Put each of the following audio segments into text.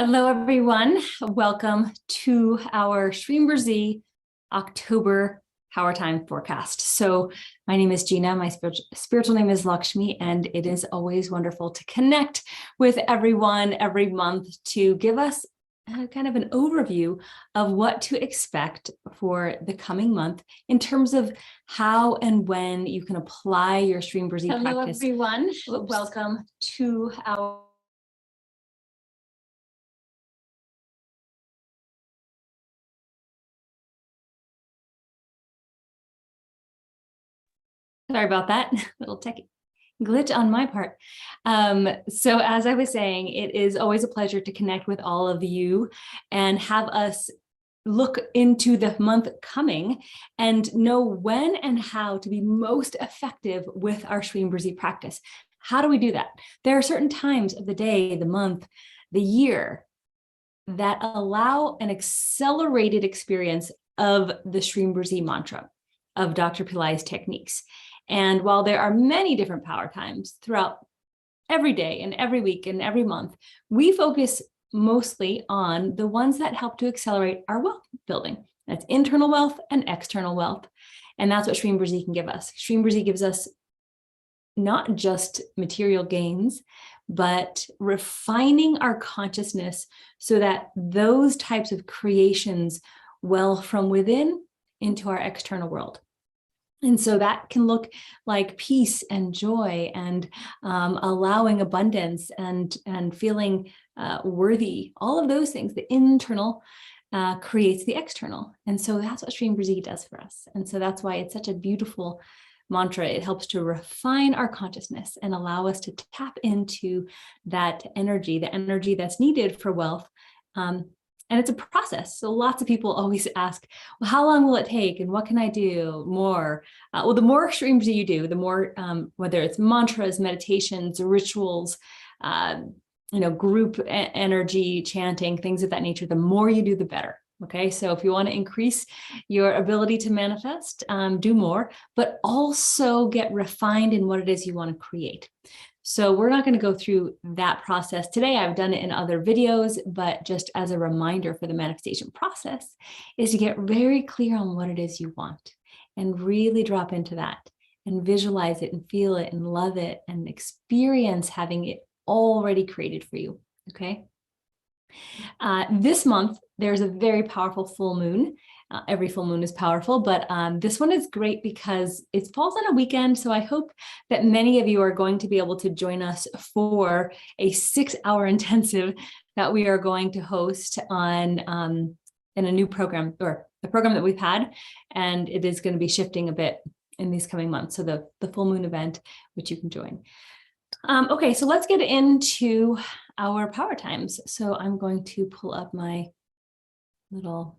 Hello, everyone. Welcome to our Shreem Brzee October Powertime forecast. So my name is Gina, my spiritual name is Lakshmi, and it is always wonderful to connect with everyone every month to give us kind of an overview of what to expect for the coming month in terms of how and when you can apply your Shreem Brzee practice. Hello, everyone. Welcome to our Sorry about that, little tech glitch on my part. So as I was saying, it is always a pleasure to connect with all of you and have us look into the month coming and know when and how to be most effective with our Shreem Brzee practice. How do we do that? There are certain times of the day, the month, the year that allow an accelerated experience of the Shreem Brzee mantra, of Dr. Pillai's techniques. And while there are many different power times throughout every day and every week and every month, we focus mostly on the ones that help to accelerate our wealth building. That's internal wealth and external wealth. And that's what Shreem Brzee can give us. Shreem Brzee gives us not just material gains, but refining our consciousness so that those types of creations well from within into our external world. And so that can look like peace and joy and allowing abundance and feeling worthy. All of those things, the internal creates the external. And so that's what Shreem Brzee does for us. And so that's why it's such a beautiful mantra. It helps to refine our consciousness and allow us to tap into that energy, the energy that's needed for wealth. And it's a process. So lots of people always ask, well, how long will it take? And what can I do more? Well, the more Shreem Brzee you do, the more, whether it's mantras, meditations, rituals, group energy, chanting, things of that nature, the more you do, the better. Okay, so if you want to increase your ability to manifest, do more, but also get refined in what it is you want to create. So we're not going to go through that process today. I've done it in other videos, but just as a reminder for the manifestation process is to get very clear on what it is you want and really drop into that and visualize it and feel it and love it and experience having it already created for you. Okay. This month, there's a very powerful full moon. Every full moon is powerful, but this one is great because it falls on a weekend. So I hope that many of you are going to be able to join us for a 6-hour intensive that we are going to host on in a new program, or the program that we've had, and it is going to be shifting a bit in these coming months. So the full moon event, which you can join. Okay, so let's get into our power times. So I'm going to pull up my little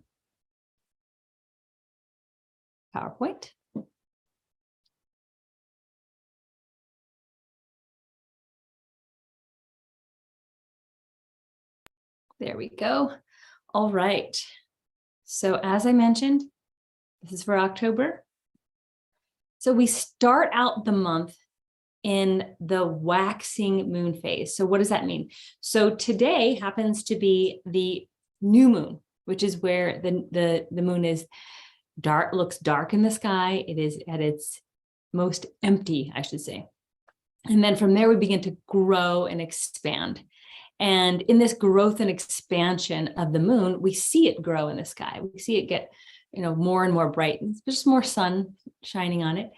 PowerPoint. There we go. All right. So as I mentioned, this is for October. So we start out the month in the waxing moon phase. So what does that mean? So today happens to be the new moon, which is where the moon is dark, looks dark in the sky. It is at its most empty, I should say. And then from there, we begin to grow and expand. And in this growth and expansion of the moon, we see it grow in the sky. We see it get, more and more bright. It's just more sun shining on it.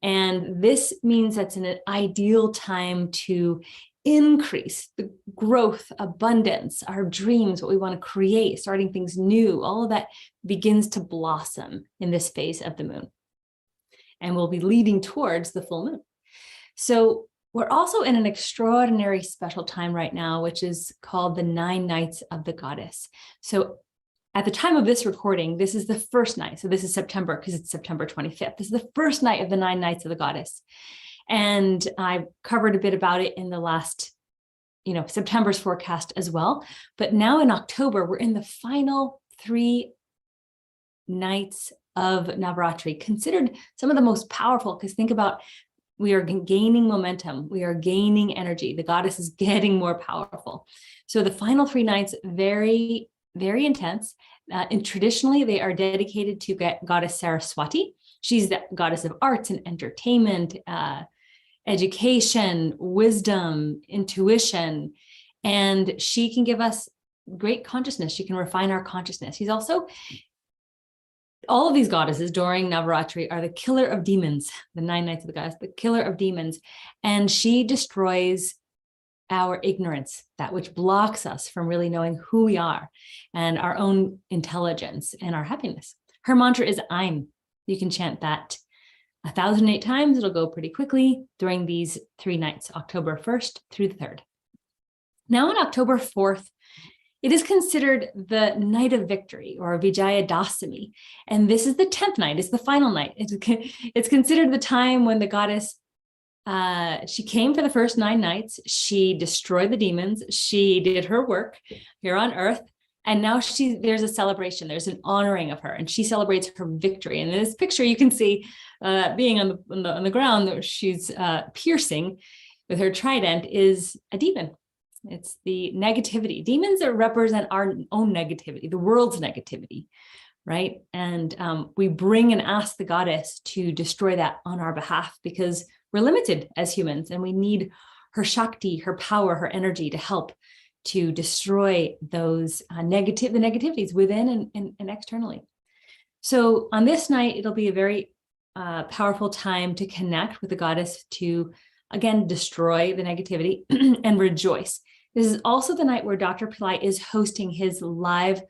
And this means that's an ideal time to increase the growth, abundance, our dreams, what we want to create, starting things new, all of that begins to blossom in this phase of the moon. And we'll be leading towards the full moon. So we're also in an extraordinary special time right now, which is called the 9 Nights of the Goddess. So at the time of this recording, this is the first night. So this is September, because it's September 25th. This is the first night of the 9 Nights of the Goddess. And I covered a bit about it in the last, September's forecast as well. But now in October, we're in the final 3 nights of Navaratri, considered some of the most powerful, because think about we are gaining momentum. We are gaining energy. The goddess is getting more powerful. So the final 3 nights, very, very intense. And traditionally, they are dedicated to goddess Saraswati. She's the goddess of arts and entertainment, education, wisdom, intuition, and she can give us great consciousness. She can refine our consciousness. She's also, all of these goddesses during Navaratri are the killer of demons, the 9 nights of the goddess, the killer of demons. And she destroys our ignorance, that which blocks us from really knowing who we are and our own intelligence and our happiness. Her mantra is I'm. You can chant that 1,008 times. It'll go pretty quickly during these 3 nights, October 1st through the 3rd. Now on October 4th, it is considered the night of victory, or Vijaya Dasami. And this is the 10th night, it's the final night. It's considered the time when the goddess, she came for the first 9 nights, she destroyed the demons, she did her work here on earth, and now there's a celebration, there's an honoring of her, and she celebrates her victory. And in this picture, you can see being on the ground, she's piercing with her trident is a demon. It's the negativity. Demons that represent our own negativity, the world's negativity, right? And we bring and ask the goddess to destroy that on our behalf because we're limited as humans and we need her Shakti, her power, her energy to help to destroy those the negativities within and externally. So on this night, it'll be a very powerful time to connect with the goddess to, again, destroy the negativity and rejoice. This is also the night where Dr. Pillai is hosting his live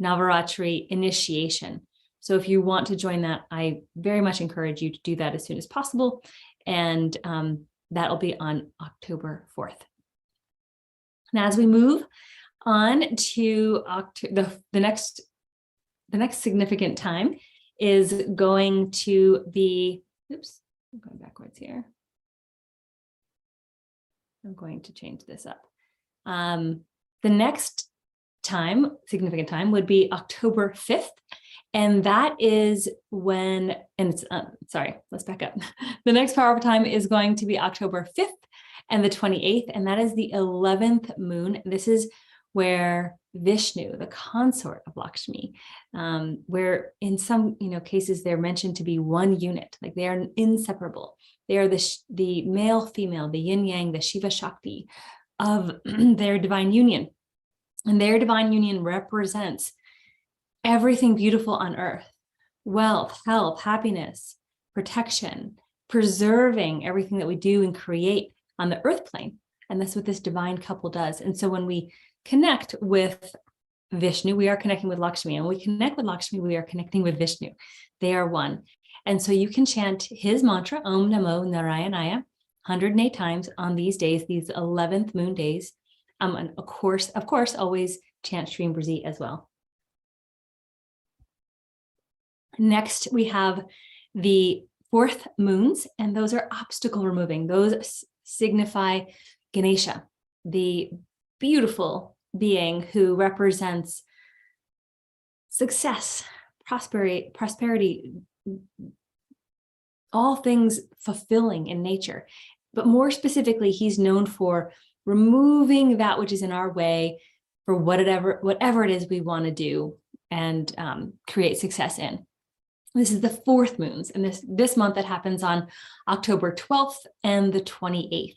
Navaratri initiation. So if you want to join that, I very much encourage you to do that as soon as possible. And that'll be on October 4th. Now, as we move on to the next significant time is going to be, oops, I'm going backwards here. I'm going to change this up. The next significant time would be October 5th. And that is when, and it's, sorry, let's back up. The next power time is going to be October 5th and the 28th, and that is the 11th moon. This is where Vishnu, the consort of Lakshmi, where in some cases they're mentioned to be one unit, like they are inseparable. They are the male, female, the yin yang, the Shiva Shakti of their divine union. And their divine union represents everything beautiful on earth: wealth, health, happiness, protection, preserving everything that we do and create on the earth plane. And that's what this divine couple does. And so when we connect with Vishnu, we are connecting with Lakshmi. And when we connect with Lakshmi, we are connecting with Vishnu. They are one. And so you can chant his mantra, Om Namo Narayanaya, 108 times on these days, these 11th moon days. And of course, always chant Shreem Brzee as well. Next, we have the 4th moons, and those are obstacle removing. Those signify Ganesha, the beautiful being who represents success, prosperity, all things fulfilling in nature. But more specifically, he's known for removing that which is in our way for whatever it is we want to do and create success in. This is the 4th moons, and this month that happens on October 12th and the 28th.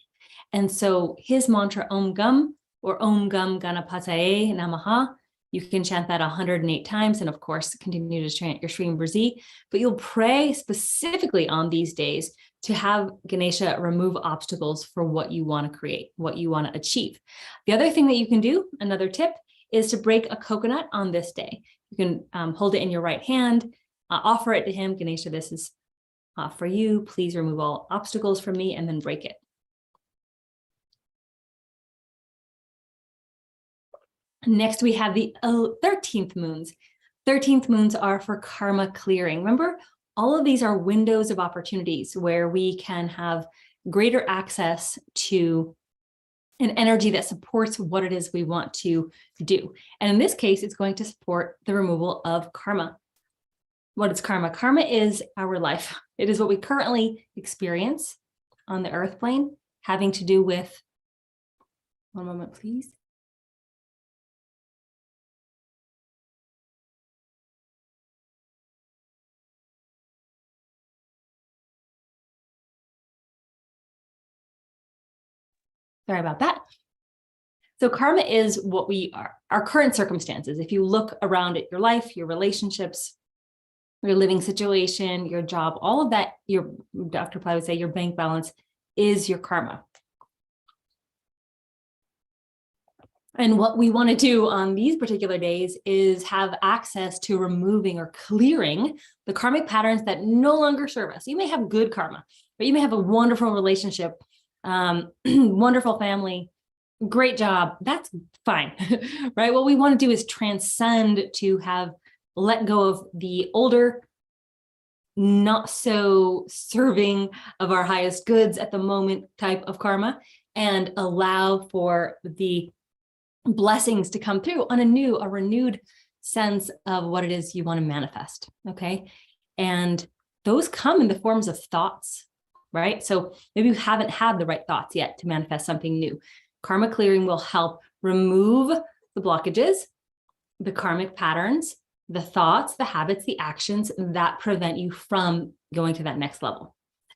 And so his mantra, Om Gam, or Om Gam Ganapataye Namaha, you can chant that 108 times, and of course, continue to chant your Shreem Brzee, but you'll pray specifically on these days to have Ganesha remove obstacles for what you want to create, what you want to achieve. The other thing that you can do, another tip, is to break a coconut on this day. You can hold it in your right hand, offer it to him. Ganesha, this is for you. Please remove all obstacles from me, and then break it. Next, we have the 13th moons. 13th moons are for karma clearing. Remember, all of these are windows of opportunities where we can have greater access to an energy that supports what it is we want to do. And in this case, it's going to support the removal of karma. What is karma? Karma is our life. It is what we currently experience on the earth plane, having to do with, one moment, please. Sorry about that. So karma is what we are, our current circumstances. If you look around at your life, your relationships, your living situation, your job, all of that, your Dr. Pillai would say your bank balance is your karma. And what we want to do on these particular days is have access to removing or clearing the karmic patterns that no longer serve us. You may have good karma, but you may have a wonderful relationship, wonderful family, great job. That's fine, right? What we want to do is transcend to have let go of the older, not so serving of our highest goods at the moment type of karma, and allow for the blessings to come through on a renewed sense of what it is you want to manifest. Okay. And those come in the forms of thoughts, right? So maybe you haven't had the right thoughts yet to manifest something new. Karma clearing will help remove the blockages, the karmic patterns, the thoughts, the habits, the actions that prevent you from going to that next level.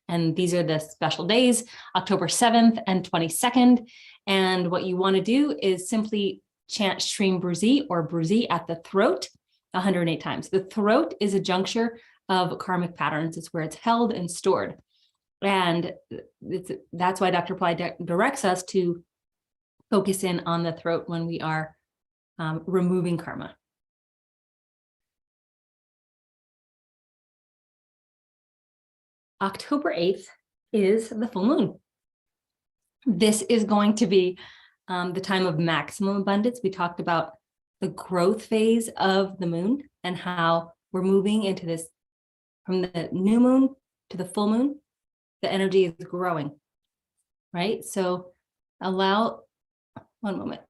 And these are the special days, October 7th and 22nd. And what you want to do is simply chant Shreem Brzee or Brzee at the throat 108 times. The throat is a juncture of karmic patterns. It's where it's held and stored. And that's why Dr. Pillai directs us to focus in on the throat when we are removing karma. October 8th is the full moon. This is going to be the time of maximum abundance. We talked about the growth phase of the moon and how we're moving into this from the new moon to the full moon. The energy is growing, right? So allow, one moment.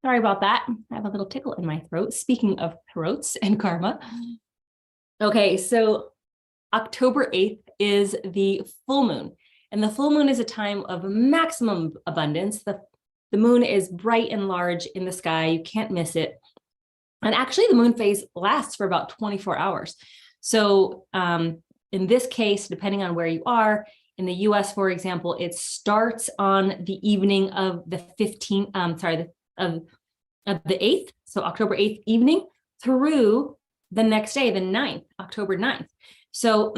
Sorry about that. I have a little tickle in my throat. Speaking of throats and karma. Okay, so October 8th is the full moon. And the full moon is a time of maximum abundance. The moon is bright and large in the sky. You can't miss it. And actually, the moon phase lasts for about 24 hours. So in this case, depending on where you are, in the US, for example, it starts on the evening of the 15th, of the 8th, so October 8th evening through the next day, the 9th, October 9th. So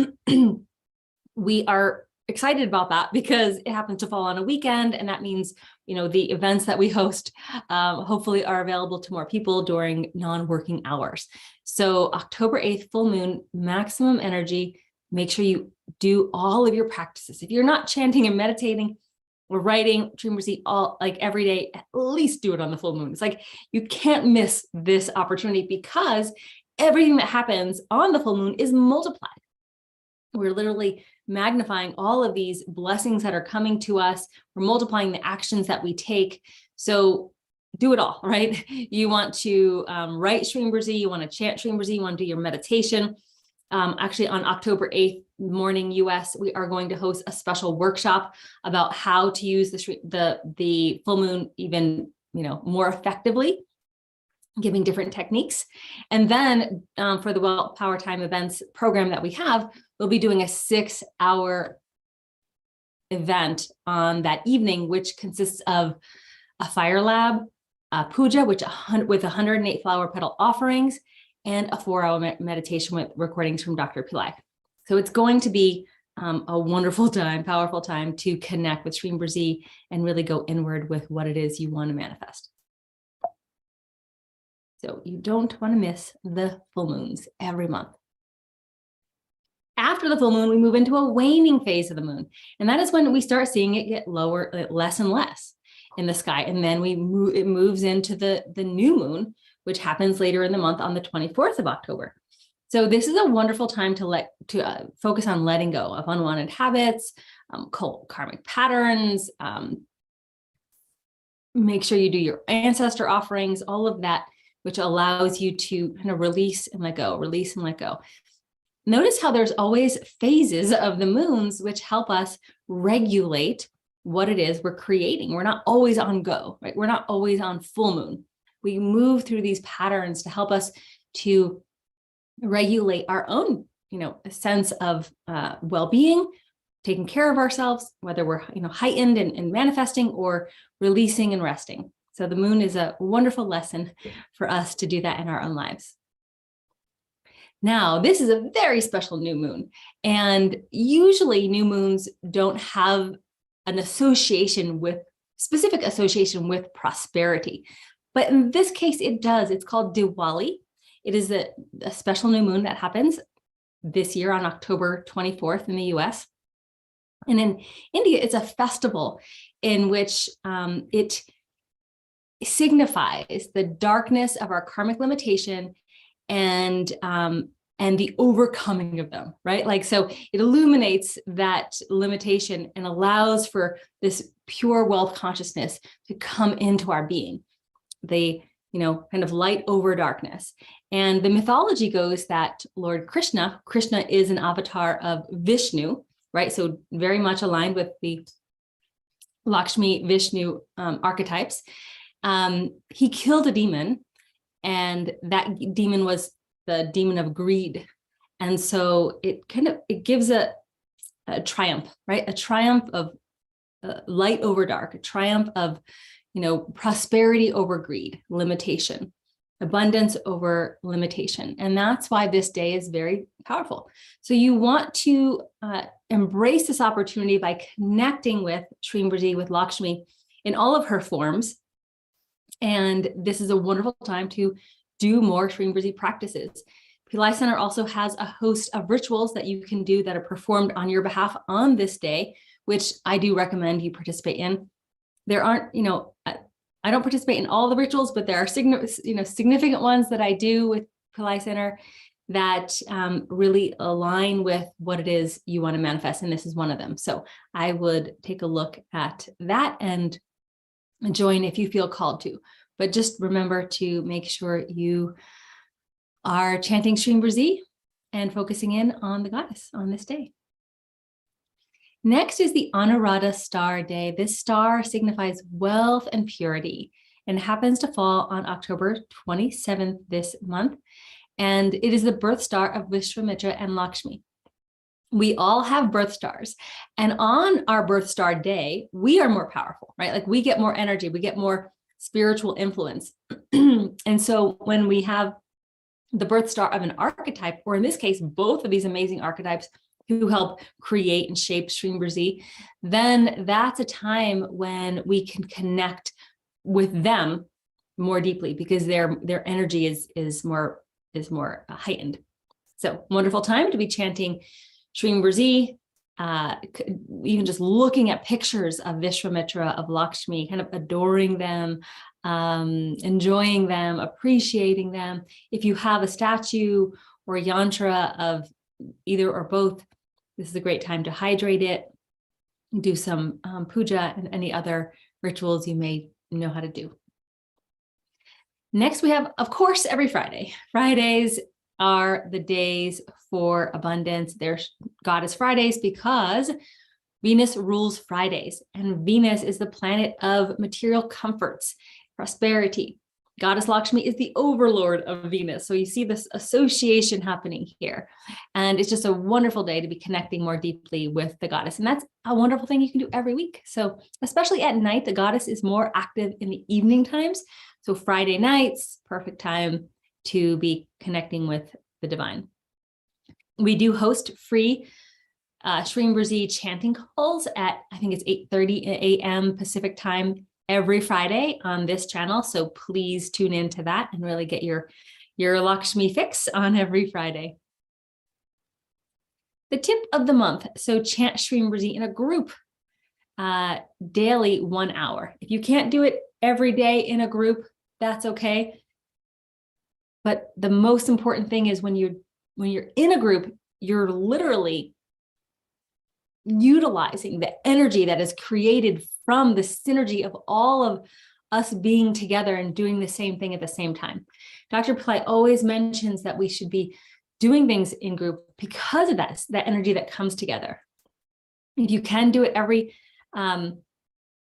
we are excited about that because it happens to fall on a weekend. And that means, you know, the events that we host hopefully are available to more people during non-working hours. So October 8th, full moon, maximum energy. Make sure you do all of your practices. If you're not chanting and meditating, we're writing Shreem Brzee all like every day, at least do it on the full moon. It's like you can't miss this opportunity because everything that happens on the full moon is multiplied. We're literally magnifying all of these blessings that are coming to us. We're multiplying the actions that we take. So do it all, right? You want to write Shreem Brzee, you want to chant Shreem Brzee, you want to do your meditation. Actually, on October 8th morning US, we are going to host a special workshop about how to use the full moon even, you know, more effectively, giving different techniques. And then for the Powertime events program that we have, we'll be doing a 6-hour event on that evening, which consists of a fire lab, a puja, with 108 flower petal offerings, and a 4-hour meditation with recordings from Dr. Pillai. So it's going to be a wonderful time, powerful time to connect with Shreem Brzee and really go inward with what it is you want to manifest. So you don't want to miss the full moons every month. After the full moon, we move into a waning phase of the moon. And that is when we start seeing it get lower, less and less in the sky. And then it moves into the new moon, which happens later in the month on the 24th of October. So this is a wonderful time to focus on letting go of unwanted habits, karmic patterns. Make sure you do your ancestor offerings, all of that, which allows you to kind of release and let go, release and let go. Notice how there's always phases of the moons which help us regulate what it is we're creating. We're not always on go, right? We're not always on full moon. We move through these patterns to help us to regulate our own, sense of well-being, taking care of ourselves, whether we're, heightened and manifesting or releasing and resting. So the moon is a wonderful lesson for us to do that in our own lives. Now, this is a very special new moon, and usually new moons don't have an specific association with prosperity. But in this case, it does. It's called Diwali. It is a special new moon that happens this year on October 24th in the US. And in India, it's a festival in which it signifies the darkness of our karmic limitation and the overcoming of them, right? Like, so it illuminates that limitation and allows for this pure wealth consciousness to come into our being, the, kind of light over darkness. And the mythology goes that Lord Krishna is an avatar of Vishnu, right? So very much aligned with the Lakshmi, Vishnu archetypes. He killed a demon, and that demon was the demon of greed. And so it gives a triumph, right? A triumph of light over dark, a triumph of, prosperity over greed, limitation, abundance over limitation. And that's why this day is very powerful. So you want to embrace this opportunity by connecting with Shreem Brzee, with Lakshmi in all of her forms. And this is a wonderful time to do more Shreem Brzee practices. Pillai Center also has a host of rituals that you can do that are performed on your behalf on this day, which I do recommend you participate in. There aren't, I don't participate in all the rituals, but there are significant ones that I do with Pillai Center that really align with what it is you want to manifest. And this is one of them. So I would take a look at that and join if you feel called to. But just remember to make sure you are chanting Shreem Brzee and focusing in on the goddess on this day. Next is the Anuradha star day. This star signifies wealth and purity and happens to fall on October 27th this month. And it is the birth star of Vishwamitra and Lakshmi. We all have birth stars. And on our birth star day, we are more powerful, right? Like we get more energy, we get more spiritual influence. And so when we have the birth star of an archetype, or in this case, both of these amazing archetypes who help create and shape Shreem Brzee, then that's a time when we can connect with them more deeply because their energy is more heightened. So wonderful time to be chanting Shreem Brzee, even just looking at pictures of Vishwamitra, of Lakshmi, kind of adoring them, enjoying them, appreciating them. If you have a statue or a yantra of either or both, this is a great time to hydrate it, do some puja and any other rituals you may know how to do. Next, we have, of course, every Friday. Fridays are the days for abundance. They're Goddess Fridays because Venus rules Fridays, and Venus is the planet of material comforts, prosperity. Goddess Lakshmi is the overlord of Venus. So you see this association happening here. And it's just a wonderful day to be connecting more deeply with the goddess. And that's a wonderful thing you can do every week. So especially at night, the goddess is more active in the evening times. So Friday nights, perfect time to be connecting with the divine. We do host free Shreem Brzee chanting calls at, I think it's 8:30 a.m. Pacific time every Friday on this channel. So please tune into that and really get your Lakshmi fix on every Friday. The tip of the month. So chant Shreem Brzee in a group daily 1 hour. If you can't do it every day in a group, that's okay. But the most important thing is when you're in a group, you're literally utilizing the energy that is created from the synergy of all of us being together and doing the same thing at the same time. Dr. Pillai always mentions that we should be doing things in group because of that energy that comes together. If you can do it every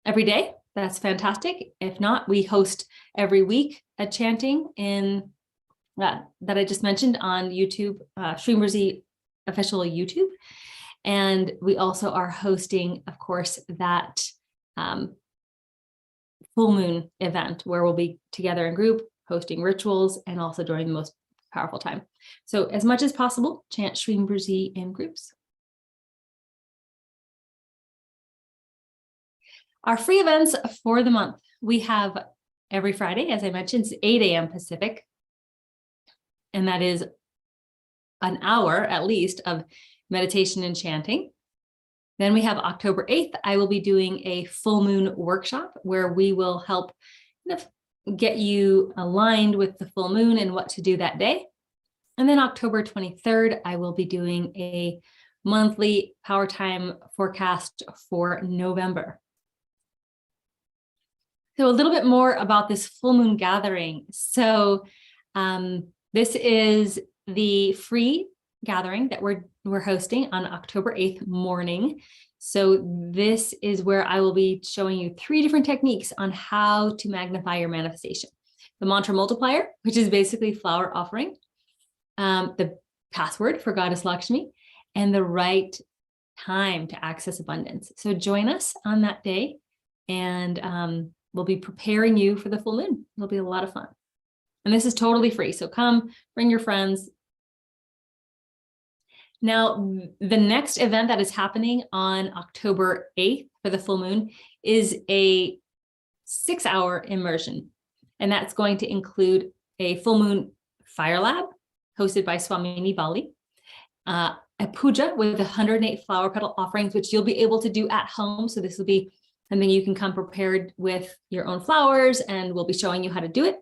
day, that's fantastic. If not, we host every week a chanting in that I just mentioned on YouTube, Shreem Brzee official YouTube. And we also are hosting, of course, that full moon event where we'll be together in group, hosting rituals, and also during the most powerful time. So as much as possible, chant Shreem Brzee in groups. Our free events for the month, we have every Friday, as I mentioned, it's 8 a.m. Pacific. And that is an hour at least of meditation and chanting. Then we have October 8th, I will be doing a full moon workshop where we will help get you aligned with the full moon and what to do that day. And then October 23rd, I will be doing a monthly Powertime forecast for November. So a little bit more about this full moon gathering. So this is the free gathering that we're hosting on October 8th morning. So this is where I will be showing you 3 different techniques on how to magnify your manifestation. The mantra multiplier, which is basically flower offering, the password for Goddess Lakshmi, and the right time to access abundance. So join us on that day, and we'll be preparing you for the full moon. It'll be a lot of fun. And this is totally free. So come, bring your friends. Now, the next event that is happening on October 8th for the full moon is a 6-hour immersion. And that's going to include a full moon fire lab hosted by Swamini Bali, a puja with 108 flower petal offerings, which you'll be able to do at home. So this will be something you can come prepared with your own flowers, and we'll be showing you how to do it.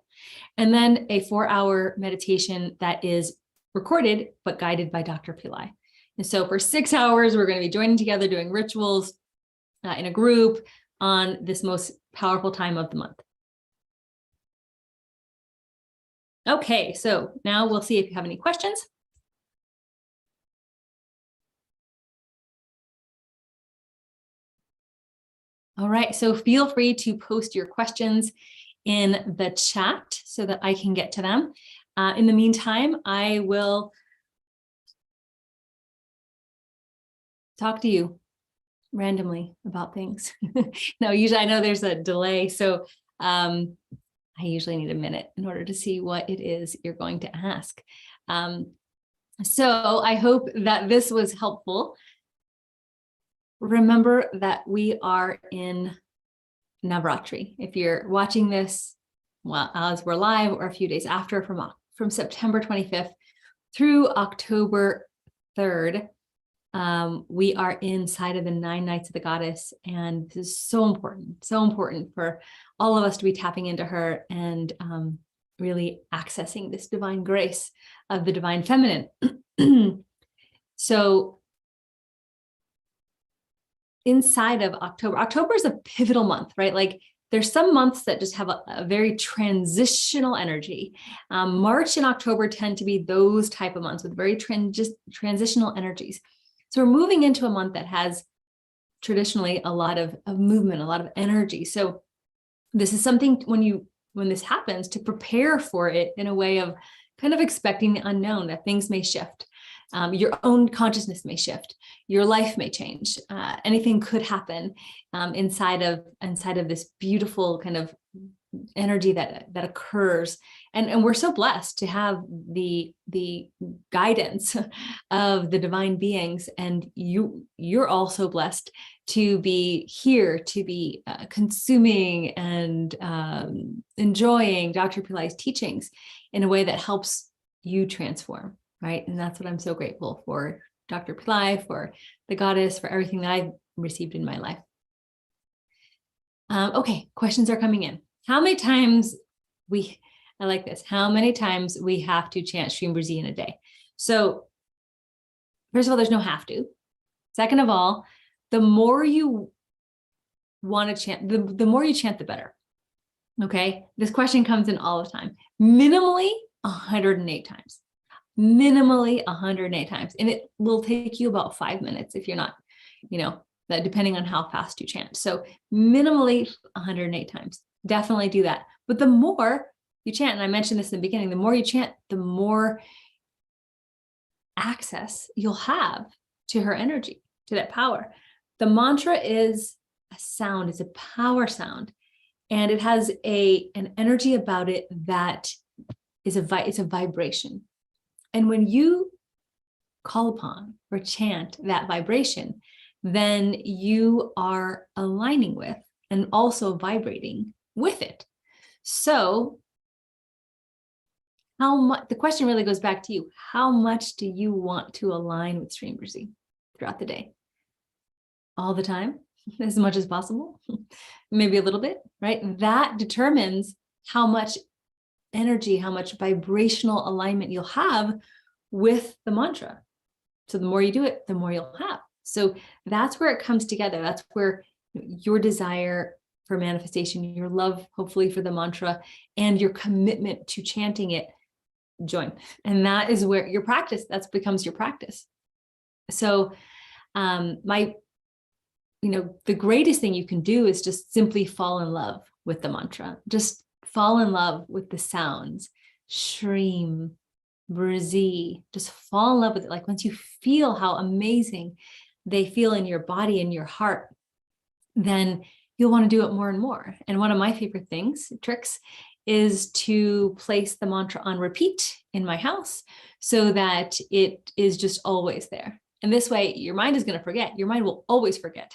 And then a 4-hour meditation that is recorded, but guided by Dr. Pillai. And so for 6 hours, we're going to be joining together, doing rituals in a group on this most powerful time of the month. Okay, so now we'll see if you have any questions. All right, so feel free to post your questions in the chat so that I can get to them. In the meantime, I will talk to you randomly about things. No, usually I know there's a delay, so I usually need a minute in order to see what it is you're going to ask. So I hope that this was helpful. Remember that we are in Navaratri. If you're watching this, well, as we're live or a few days after, from September 25th through October 3rd, we are inside of the 9 nights of the goddess. And this is so important for all of us to be tapping into her and really accessing this divine grace of the divine feminine. So inside of October is a pivotal month, right? Like there's some months that just have a very transitional energy. March and October tend to be those type of months with very transitional energies. So we're moving into a month that has traditionally a lot of movement, a lot of energy. So this is something when this happens, to prepare for it in a way of kind of expecting the unknown, that things may shift. Your own consciousness may shift, your life may change. Anything could happen inside of this beautiful kind of energy that occurs. And we're so blessed to have the guidance of the divine beings. And you're also blessed to be here, to be consuming and enjoying Dr. Pillai's teachings in a way that helps you transform. Right. And that's what I'm so grateful for Dr. Pillai, for the goddess, for everything that I've received in my life. Okay, questions are coming in. How many times I like this. How many times we have to chant Shreem Brzee in a day? So first of all, there's no have to. Second of all, the more you want to chant, the more you chant, the better. Okay. This question comes in all the time. Minimally 108 times. Minimally 108 times. And it will take you about 5 minutes if you're not, that depending on how fast you chant. So minimally 108 times. Definitely do that. But the more you chant, and I mentioned this in the beginning, the more you chant, the more access you'll have to her energy, to that power. The mantra is a sound, it's a power sound, and it has an energy about it that is it's a vibration. And when you call upon or chant that vibration, then you are aligning with and also vibrating with it. So how much, the question really goes back to you. How much do you want to align with Shreem Brzee throughout the day? All the time, as much as possible, maybe a little bit, right? That determines how much energy, how much vibrational alignment you'll have with the mantra. So the more you do it, the more you'll have. So that's where it comes together. That's where your desire for manifestation, your love, hopefully, for the mantra, and your commitment to chanting it join. And that is where your practice, that becomes your practice. So the greatest thing you can do is just simply fall in love with the mantra. Just fall in love with the sounds. Shreem Brzee. Just fall in love with it. Like once you feel how amazing they feel in your body and your heart, then you'll want to do it more and more. And one of my favorite tricks, is to place the mantra on repeat in my house so that it is just always there. And this way, your mind is going to forget. Your mind will always forget.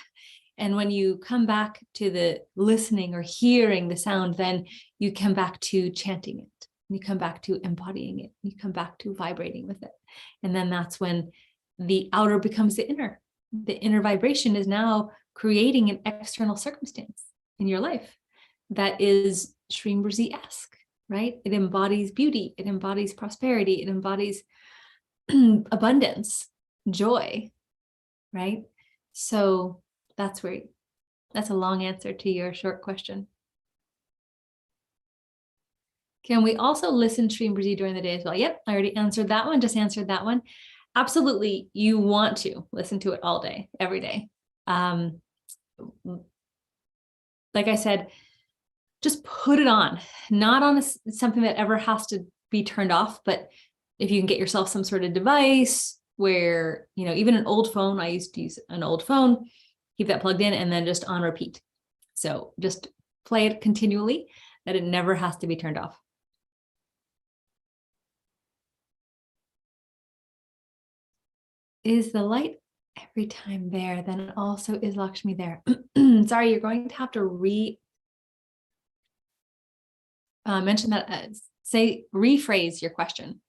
And when you come back to the listening or hearing the sound, then you come back to chanting it. You come back to embodying it. You come back to vibrating with it. And then that's when the outer becomes the inner. The inner vibration is now creating an external circumstance in your life that is Shreem Brzee-esque, right? It embodies beauty. It embodies prosperity. It embodies abundance, joy, right? So that's a long answer to your short question. Can we also listen to Shreem Brzee during the day as well? Yep, I already answered that one, just answered that one. Absolutely, you want to listen to it all day, every day. Like I said, just put it on, not on something that ever has to be turned off, but if you can get yourself some sort of device where, even an old phone, I used to use an old phone, keep that plugged in and then just on repeat. So just play it continually, that it never has to be turned off. Is the light every time there, then also is Lakshmi there? Sorry, you're going to have to mention that, rephrase your question.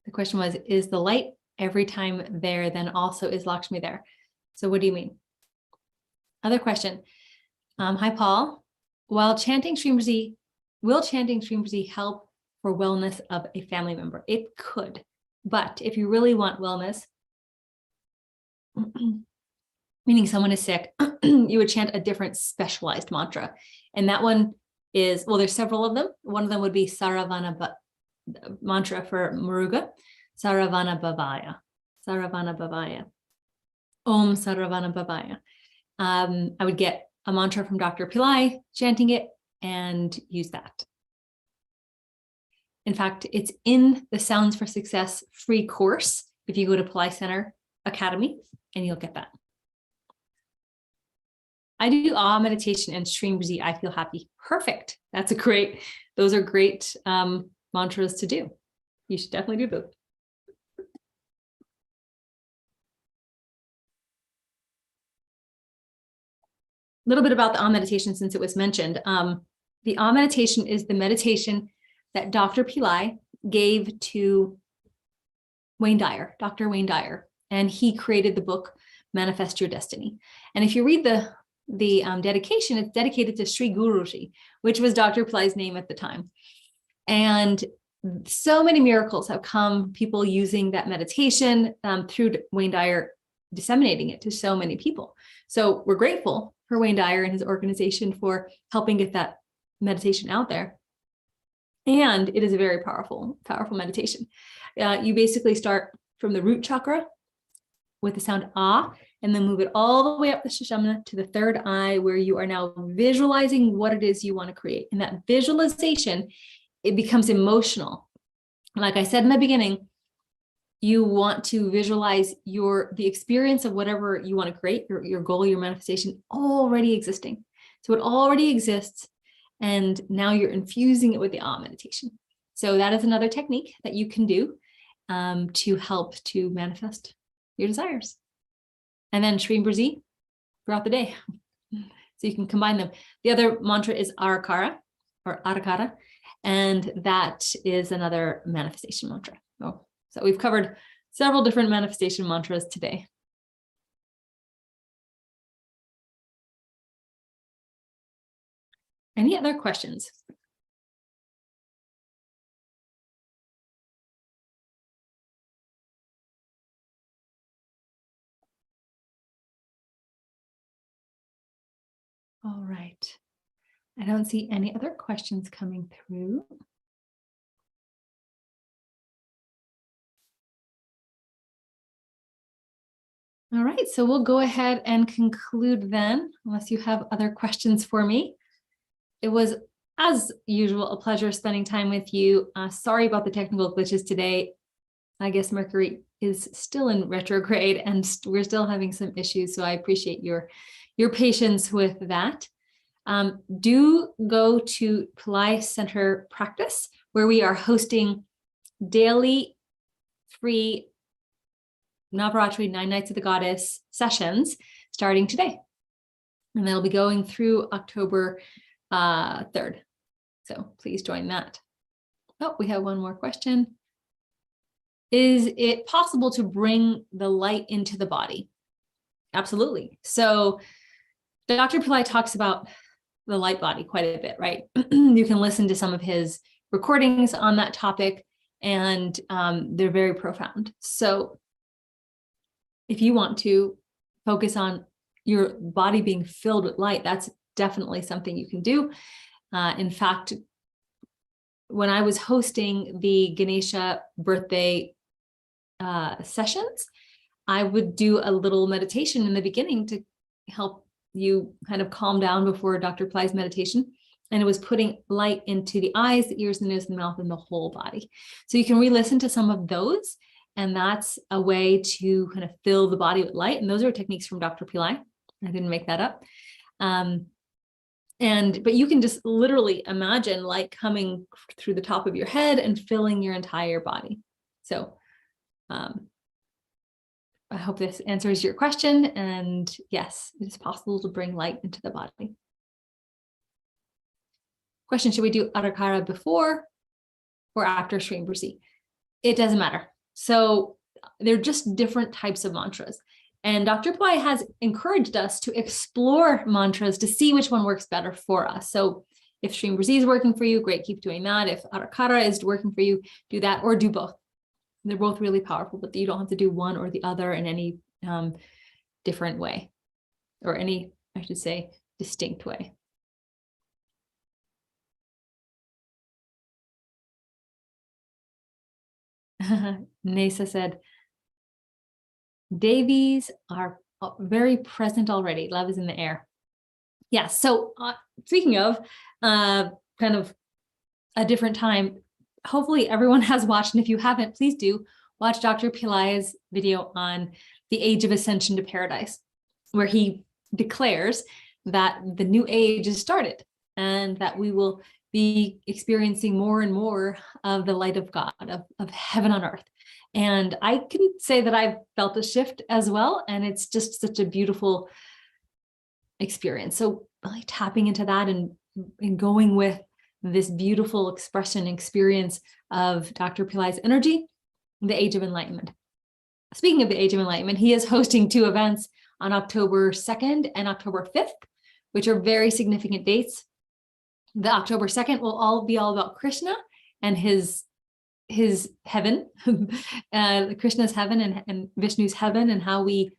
The question was, is the light every time there, then also is Lakshmi there? So what do you mean? Other question. Hi, Paul. While chanting Shreem Brzee, will chanting Shreem Brzee help for wellness of a family member? It could, but if you really want wellness, meaning someone is sick, you would chant a different specialized mantra. And that one is, well, there's several of them. One of them would be Saravana mantra for Muruga, Saravana Bhavaya, Saravana Bhavaya, Om Saravana Bhavaya. I would get a mantra from Dr. Pillai, chanting it, and use that. In fact, it's in the Sounds for Success free course. If you go to Pillai Center Academy, and you'll get that. I do awe meditation and Shreem Brzee. I feel happy. Perfect. Those are great mantras to do. You should definitely do those. A little bit about the Awe meditation since it was mentioned. The Awe meditation is the meditation that Dr. Pillai gave to Dr. Wayne Dyer, and he created the book Manifest Your Destiny. And if you read the the dedication, it's dedicated to Sri Guruji, which was Dr. Pillai's name at the time. And so many miracles have come, people using that meditation through Wayne Dyer, disseminating it to so many people. So we're grateful for Wayne Dyer and his organization for helping get that meditation out there. And it is a very powerful, powerful meditation. You basically start from the root chakra with the sound ah, and then move it all the way up the Sushumna to the third eye, where you are now visualizing what it is you want to create. And that visualization, it becomes emotional. Like I said in the beginning, you want to visualize the experience of whatever you want to create, your goal, your manifestation already existing. So it already exists. And now you're infusing it with the ah meditation. So that is another technique that you can do to help to manifest your desires. And then Shreem Brzee throughout the day. So you can combine them. The other mantra is Arakara or Arakara, and that is another manifestation mantra. So we've covered several different manifestation mantras today. Any other questions? All right. I don't see any other questions coming through. All right, so we'll go ahead and conclude then, unless you have other questions for me. It was, as usual, a pleasure spending time with you. Sorry about the technical glitches today. I guess Mercury is still in retrograde and we're still having some issues, so I appreciate your patience with that. Do go to Pillai Center Practice, where we are hosting daily free Navaratri 9 Nights of the Goddess sessions starting today. And they'll be going through October 3rd. So please join that. Oh, we have one more question. Is it possible to bring the light into the body? Absolutely. So Dr. Pillai talks about the light body quite a bit, right? You can listen to some of his recordings on that topic, and they're very profound. So if you want to focus on your body being filled with light, that's definitely something you can do. In fact, when I was hosting the Ganesha birthday sessions, I would do a little meditation in the beginning to help you kind of calm down before Dr. Pillai's meditation. And it was putting light into the eyes, the ears, the nose, the mouth, and the whole body. So you can re-listen to some of those. And that's a way to kind of fill the body with light. And those are techniques from Dr. Pillai. I didn't make that up. But you can just literally imagine light coming through the top of your head and filling your entire body. So I hope this answers your question. And yes, it is possible to bring light into the body. Question, should we do Arakara before or after Shreem Brzee? It doesn't matter. So they're just different types of mantras. And Dr. Pillai has encouraged us to explore mantras to see which one works better for us. So if Shreem Brzee is working for you, great, keep doing that. If Arakara is working for you, do that or do both. They're both really powerful, but you don't have to do one or the other in any different way, or any, I should say, distinct way. Nesa said, Devis are very present already. Love is in the air. Yeah. So speaking of kind of a different time, hopefully everyone has watched. And if you haven't, please do watch Dr. Pillai's video on the age of ascension to paradise, where he declares that the new age has started and that we will be experiencing more and more of the light of God, of heaven on earth. And I can say that I've felt a shift as well. And it's just such a beautiful experience. So really tapping into that and going with this beautiful expression experience of Dr. Pillai's energy, the Age of Enlightenment. Speaking of the Age of Enlightenment, he is hosting 2 events on October 2nd and October 5th. which are very significant dates. The October 2nd will all be all about Krishna and his heaven, Krishna's heaven and Vishnu's heaven, and how we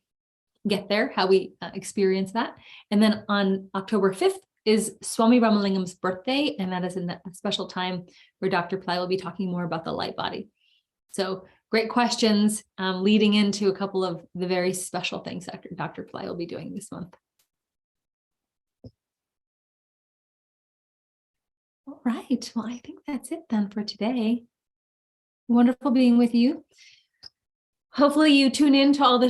get there, how we experience that. And then on October 5th is Swami Ramalingam's birthday, and that is a special time where Dr. Pillai will be talking more about the light body. So great questions leading into a couple of the very special things that Dr. Pillai will be doing this month. All right, well, I think that's it then for today. Wonderful being with you. Hopefully you tune in to all the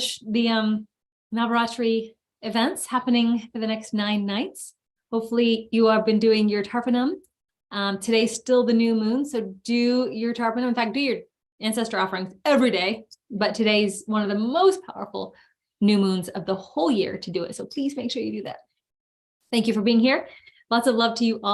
Navaratri events happening for the next 9 nights. Hopefully you have been doing your Tarpanam. Today's still the new moon, so do your Tarpanam. In fact, do your ancestor offerings every day, but today's one of the most powerful new moons of the whole year to do it. So please make sure you do that. Thank you for being here. Lots of love to you all.